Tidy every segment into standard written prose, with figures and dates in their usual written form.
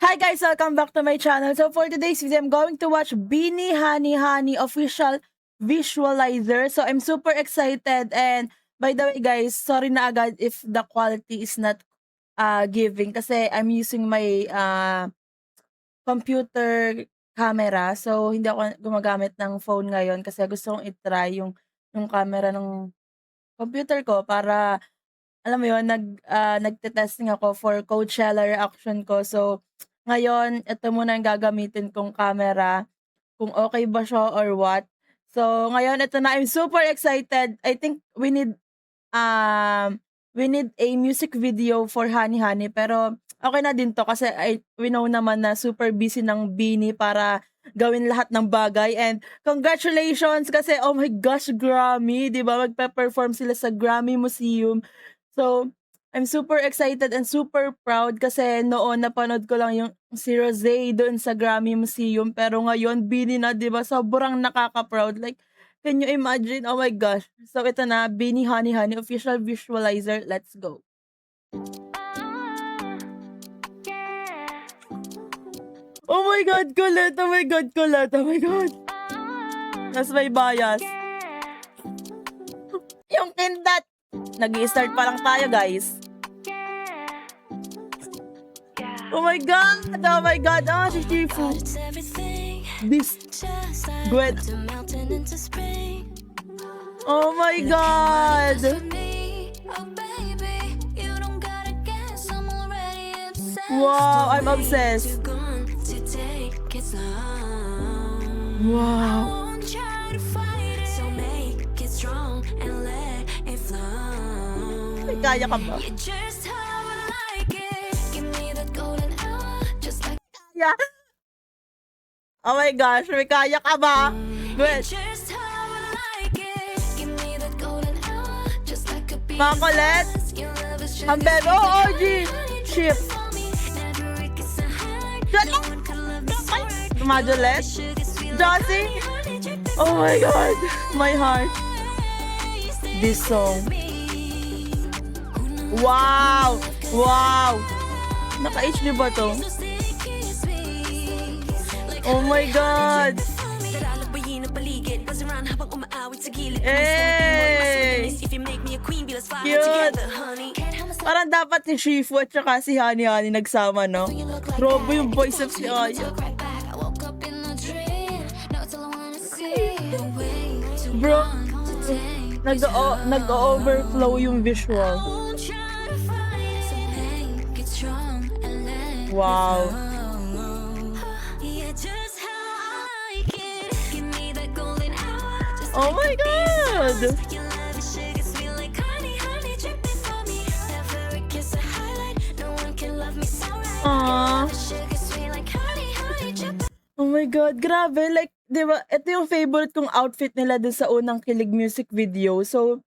Hi guys, welcome back to my channel. So for today's video, I'm going to watch Beanie Honey Honey official visualizer. So I'm super excited, and by the way guys, sorry na agad if the quality is not giving kasi I'm using my computer camera. So hindi ako gumagamit ng phone ngayon kasi gusto kong i-try yung camera ng computer ko para alam mo yun, nagte-testing ako for Coachella reaction ko. So, ngayon ito muna yung gagamitin kong camera, kung okay ba siya or what. So, ngayon ito na, I'm super excited. I think we need a music video for Honey Honey, pero okay na din 'to kasi we know naman na super busy ng Beanie para gawin lahat ng bagay, and congratulations kasi oh my gosh, Grammy, 'di ba? Magpe-perform sila sa Grammy Museum. So, I'm super excited and super proud kasi noon napanood ko lang yung si Rosé doon sa Grammy Museum, pero ngayon Beanie na, 'di ba? Sobrang nakaka-proud, like, can you imagine? Oh my gosh. So ito na, Beanie Honey Honey official visualizer. Let's go. Oh my God, kulit! Oh my God, kulit! Oh my God! That's my bias. Yung kindat! Nag-i-start pa lang tayo, guys. Oh my God! Oh my God! Ah, si Shifu. This Gwet. Oh my God! Wow, I'm obsessed. Wow. May kaya ka ba? Kaya? Oh my gosh, may kaya ka ba? Good. Makulit? Hambego, OG! Ship! Madulet? Josie? Oh my God! My heart. This song. Wow! Wow! Naka-HD ba to? Oh my God! Hey! Cute! Parang dapat si Shifu at saka si Honey Honey nagsama, no? Grabe yung voice of si Aya. Bro, nag-overflow yung visual. Wow. Oh my God! Aww. Oh my God, grabe. Like, di ba, ito yung favorite kong outfit nila dun sa unang Kilig music video. So,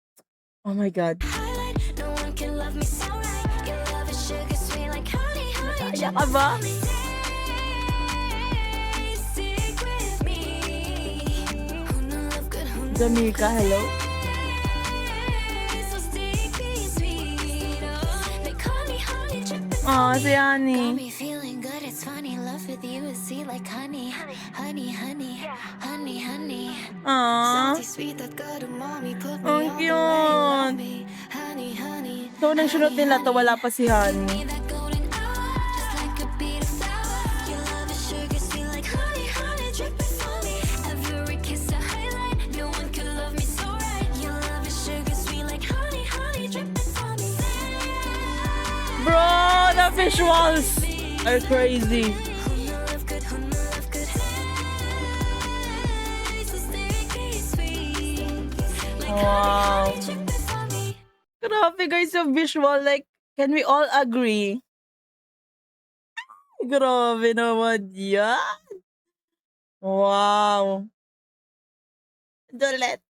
oh my God. Kaya ka ba? Jamaica, hello? Aw, si Honey. Aww. Ang cute. So, nang sunod nila to, wala pa si Honey. Bro, the visuals are crazy. Wow. Grabe guys yung visual. Like, can we all agree? Grabe naman yan. Wow. Dolet.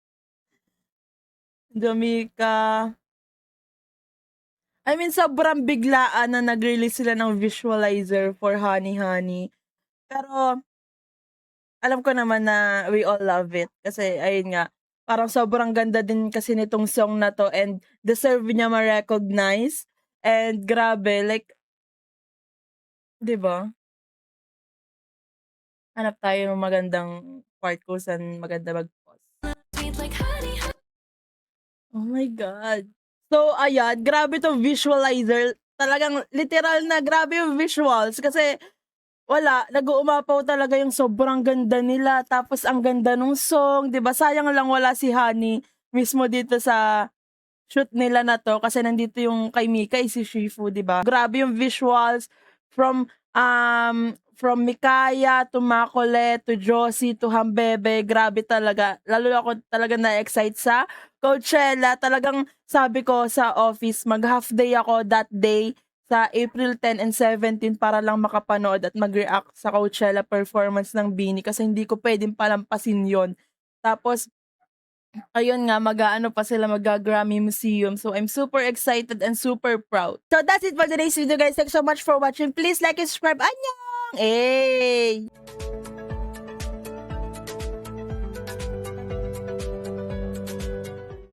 Jamaica. I mean, sobrang biglaan na nag-release sila ng visualizer for Honey Honey. Pero, alam ko naman na we all love it. Kasi, ayun nga, parang sobrang ganda din kasi nitong song na to, and deserve niya ma-recognize. And grabe, like, 'di ba? Hanap tayo ng magandang part kung saan maganda mag-pause. Oh my God. So ayan, grabe 'tong visualizer. Talagang literal na grabe yung visuals kasi wala, nag-uumapaw talaga yung sobrang ganda nila tapos ang ganda nung song, 'di ba? Sayang lang wala si Honey mismo dito sa shoot nila na 'to kasi nandito yung kay Mika, eh, si Shifu, 'di ba? Grabe yung visuals from Mikaya to Makolet to Josie to Hambebe, grabe talaga. Lalo ako talaga na-excite sa Coachella. Talagang sabi ko sa office mag-half day ako that day sa April 10 and 17 para lang makapanood at mag-react sa Coachella performance ng BINI kasi hindi ko puwedeng palampasin yon. Tapos ayun nga, mag-aano pa sila, magga-Grammy Museum. So, I'm super excited and super proud. So, that's it for today's video, guys. Thanks so much for watching. Please like and subscribe. Annyeong! Eh!